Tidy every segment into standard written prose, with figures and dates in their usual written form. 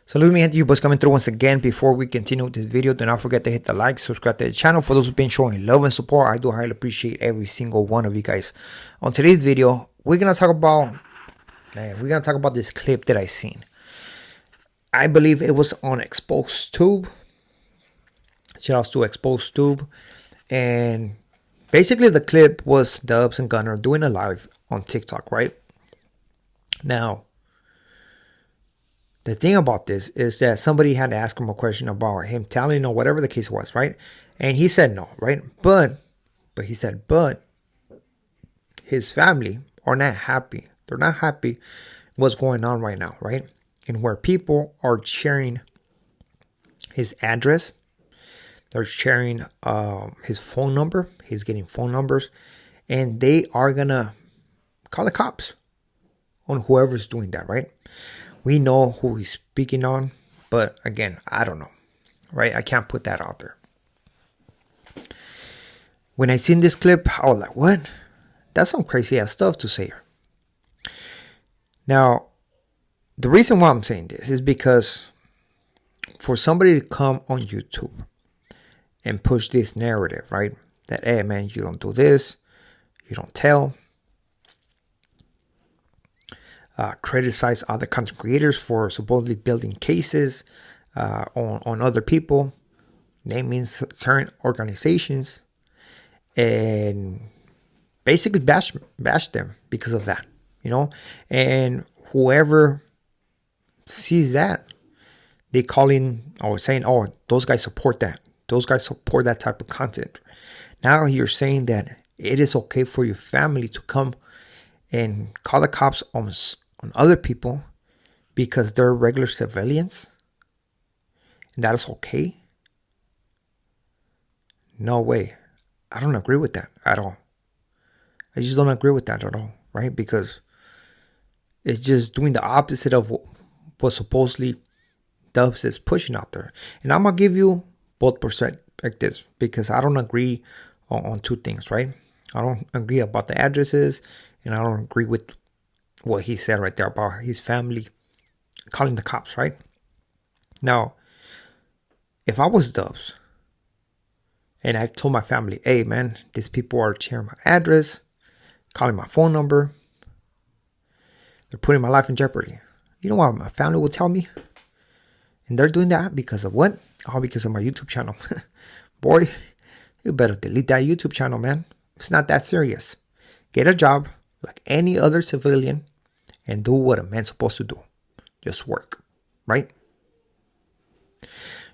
Salute me, gente, you boys coming through once again. Before we continue with this video, do not forget to hit the like, subscribe to the channel. For those who've been showing love and support, I do highly appreciate every single one of you guys. On today's video, we're gonna talk about this clip that I seen. I believe it was on Exposed Tube. Shout outs to Exposed Tube. And basically the clip was Dubs and Gunner doing a live on TikTok, right? Now, the thing about this is that somebody had to ask him a question about him talent or whatever the case was, right? And he said no, right? But his family are not happy. They're not happy what's going on right now, right? And where people are sharing his address, they're sharing his phone number. He's getting phone numbers, and they are gonna call the cops on whoever's doing that, right? We know who he's speaking on, but again, I don't know, right? I can't put that out there. When I seen this clip, I was like, what? That's some crazy ass stuff to say here. Now, the reason why I'm saying this is because for somebody to come on YouTube and push this narrative, right? That, hey, man, you don't do this, you don't tell. Criticize other content creators for supposedly building cases on other people, naming certain organizations, and basically bash them because of that, you know. And whoever sees that, they calling or saying, "Oh, those guys support that. Those guys support that type of content." Now you're saying that it is okay for your family to come and call the cops on other people because they're regular civilians, and that is okay? No way. I don't agree with that at all. I just don't agree with that at all, right? Because it's just doing the opposite of what supposedly Dubs is pushing out there. And I'm gonna give you both perspectives because I don't agree on two things, right? I don't agree about the addresses, and I don't agree with what he said right there about his family calling the cops, right? Now, if I was Dubs and I told my family, hey, man, these people are sharing my address, calling my phone number, they're putting my life in jeopardy. You know what my family would tell me? And they're doing that because of what? All because of my YouTube channel. Boy, you better delete that YouTube channel, man. It's not that serious. Get a job like any other civilian and do what a man's supposed to do. Just work, right?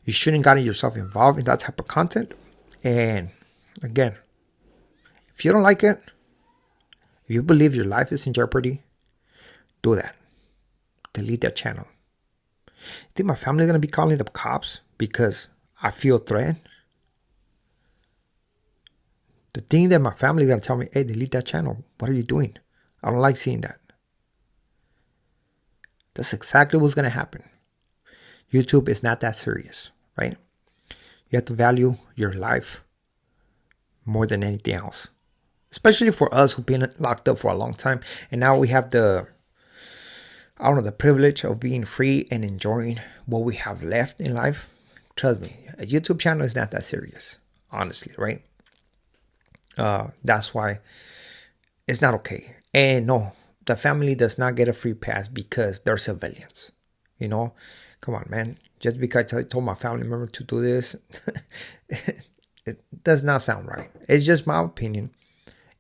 You shouldn't get yourself involved in that type of content. And again, if you don't like it, if you believe your life is in jeopardy, do that. Delete that channel. You think my family is going to be calling the cops because I feel threatened? The thing that my family is going to tell me, hey, delete that channel. What are you doing? I don't like seeing that. That's exactly what's going to happen. YouTube is not that serious, right? You have to value your life more than anything else. Especially for us who've been locked up for a long time. And now we have the privilege of being free and enjoying what we have left in life. Trust me, a YouTube channel is not that serious, honestly, right? That's why it's not okay. And no, the family does not get a free pass because they're civilians. You know, come on, man. Just because I told my family member to do this, it does not sound right. It's just my opinion,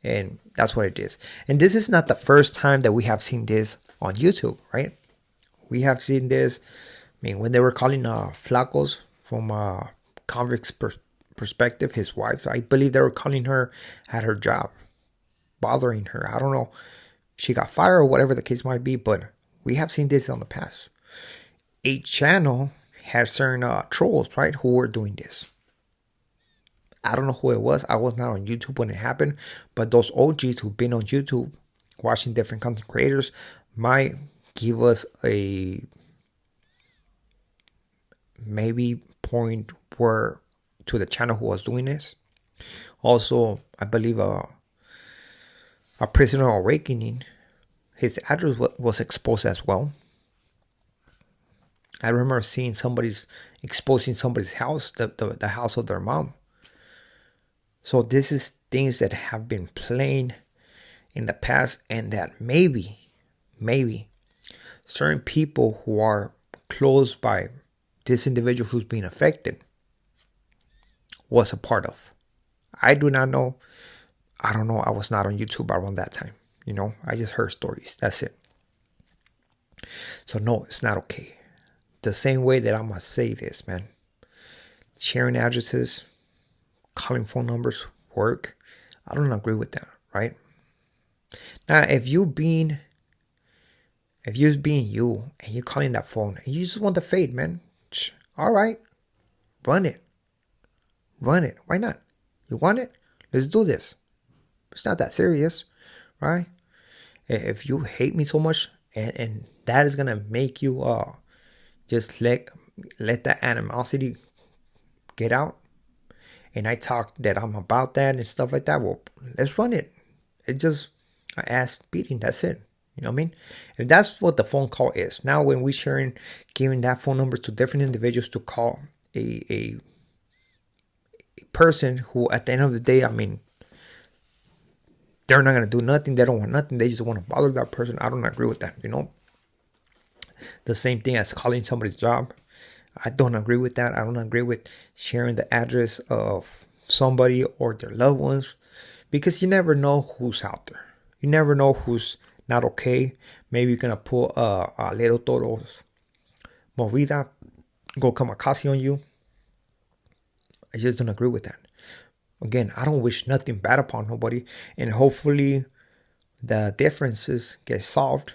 and that's what it is. And this is not the first time that we have seen this on YouTube, right? We have seen this. I mean, when they were calling Flacos from a convict's perspective, his wife, I believe they were calling her at her job, bothering her. I don't know. She got fired or whatever the case might be, but we have seen this on the past. Each channel has certain trolls, right, who were doing this. I don't know who it was. I was not on YouTube when it happened, but those OGs who've been on YouTube watching different content creators might give us a maybe point where to the channel who was doing this. Also, I believe a prisoner awakening, his address was exposed as well. I remember seeing somebody's exposing somebody's house, the house of their mom. So this is things that have been playing in the past, and that maybe certain people who are close by this individual who's being affected was a part of. I do not know. I don't know. I was not on YouTube around that time. I just heard stories. That's it. So no, it's not okay. The same way that I'm gonna say this, man. Sharing addresses, calling phone numbers, work. I don't agree with that, right? Now, if you being you and you calling that phone and you just want the fade, man, all right, run it. Why not? You want it? Let's do this. It's not that serious, right? If you hate me so much, and that is gonna make you just let that animosity get out, and I talk that I'm about that and stuff like that, well, let's run it. It's just an ass beating. That's it. You know what I mean? If that's what the phone call is. Now, when we sharing, giving that phone number to different individuals to call a person who, at the end of the day, I mean, they're not going to do nothing. They don't want nothing. They just want to bother that person. I don't agree with that, The same thing as calling somebody's job. I don't agree with that. I don't agree with sharing the address of somebody or their loved ones, because you never know who's out there. You never know who's not okay. Maybe you're going to pull a little toro's movida, go kamikaze on you. I just don't agree with that. Again, I don't wish nothing bad upon nobody, and hopefully the differences get solved.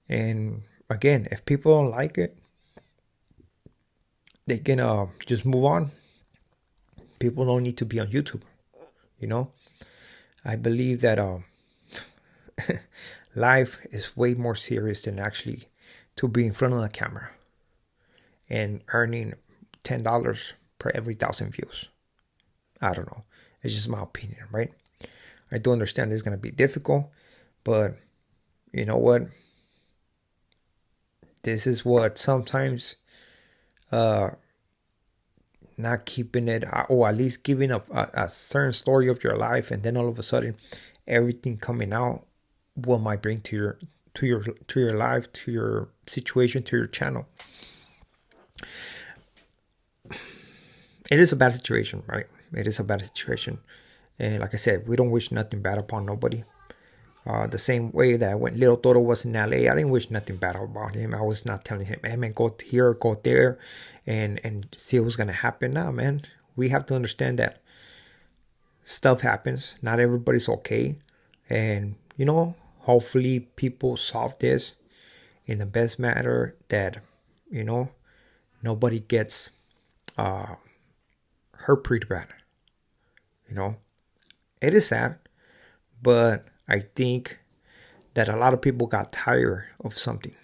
And again, if people don't like it, they can just move on. People don't need to be on YouTube. I believe that life is way more serious than actually to be in front of the camera and earning $10 per every 1,000 views. I don't know. It's just my opinion, right? I do understand it's going to be difficult, but you know what? This is what sometimes not keeping it, or at least giving a certain story of your life, and then all of a sudden everything coming out, what might bring to your life, to your situation, to your channel. It is a bad situation, right? It is a bad situation. And like I said, we don't wish nothing bad upon nobody. The same way that when Little Toro was in LA, I didn't wish nothing bad about him. I was not telling him, hey man, go here, go there, and see what's gonna happen. Nah, man, we have to understand that stuff happens. Not everybody's okay, and hopefully people solve this in the best manner that nobody gets hurt pretty bad. It is sad, but I think that a lot of people got tired of something.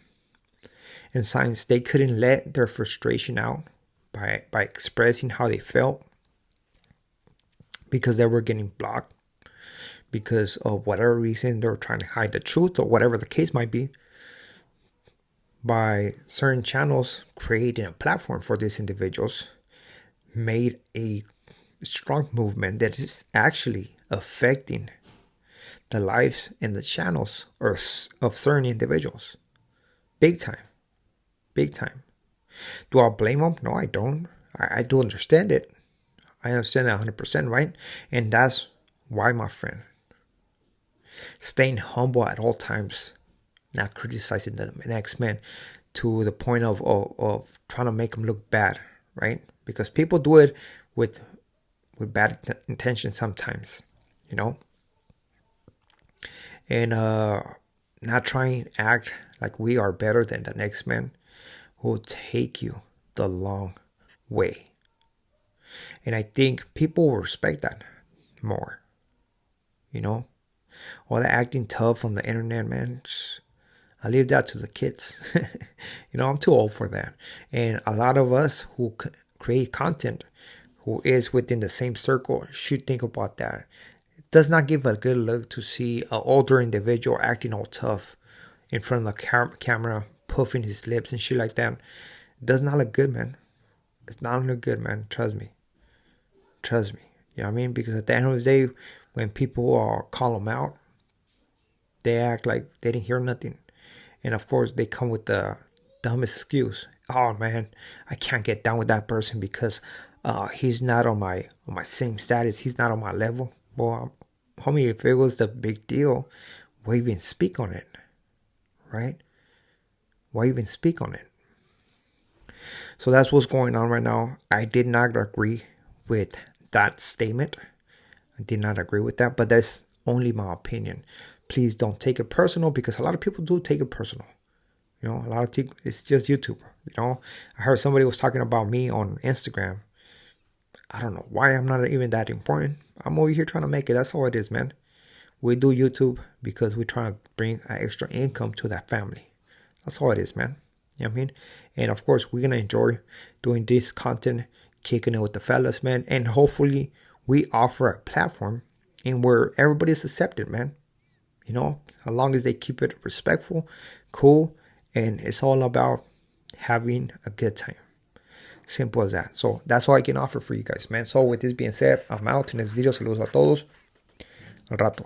And since they couldn't let their frustration out by expressing how they felt, because they were getting blocked, because of whatever reason they were trying to hide the truth, or whatever the case might be, by certain channels creating a platform for these individuals, made a strong movement that is actually affecting the lives and the channels of certain individuals. Big time. Do I blame them? No, I don't. I do understand it. I understand that 100%, right? And that's why, my friend, staying humble at all times, not criticizing the next man to the point of trying to make them look bad, right? Because people do it with bad intentions sometimes, and not trying to act like we are better than the next man who will take you the long way. And I think people will respect that more. All the acting tough on the internet, man, I leave that to the kids. I'm too old for that. And a lot of us who create content, who is within the same circle, should think about that. It does not give a good look to see an older individual acting all tough in front of the camera, puffing his lips and shit like that. It does not look good, man. It's not look good, man. Trust me. Trust me. You know what I mean? Because at the end of the day, when people call them out, they act like they didn't hear nothing. And of course, they come with the dumbest excuse. Oh man, I can't get down with that person because he's not on my same status. He's not on my level. Well, homie, if it was the big deal, why even speak on it, right? Why even speak on it? So that's what's going on right now. I did not agree with that statement. I did not agree with that, but that's only my opinion. Please don't take it personal, because a lot of people do take it personal. You know, a lot of people, it's just YouTube. You know, I heard somebody was talking about me on Instagram. I don't know why I'm not even that important. I'm over here trying to make it. That's all it is, man. We do YouTube because we're trying to bring an extra income to that family. That's all it is, man. You know what I mean? And of course, we're going to enjoy doing this content, kicking it with the fellas, man. And hopefully we offer a platform and where everybody's accepted, man. You know, as long as they keep it respectful, cool. And it's all about having a good time. Simple as that. So that's all I can offer for you guys, man. So with this being said, I'm out in this video. Saludos a todos. Al rato.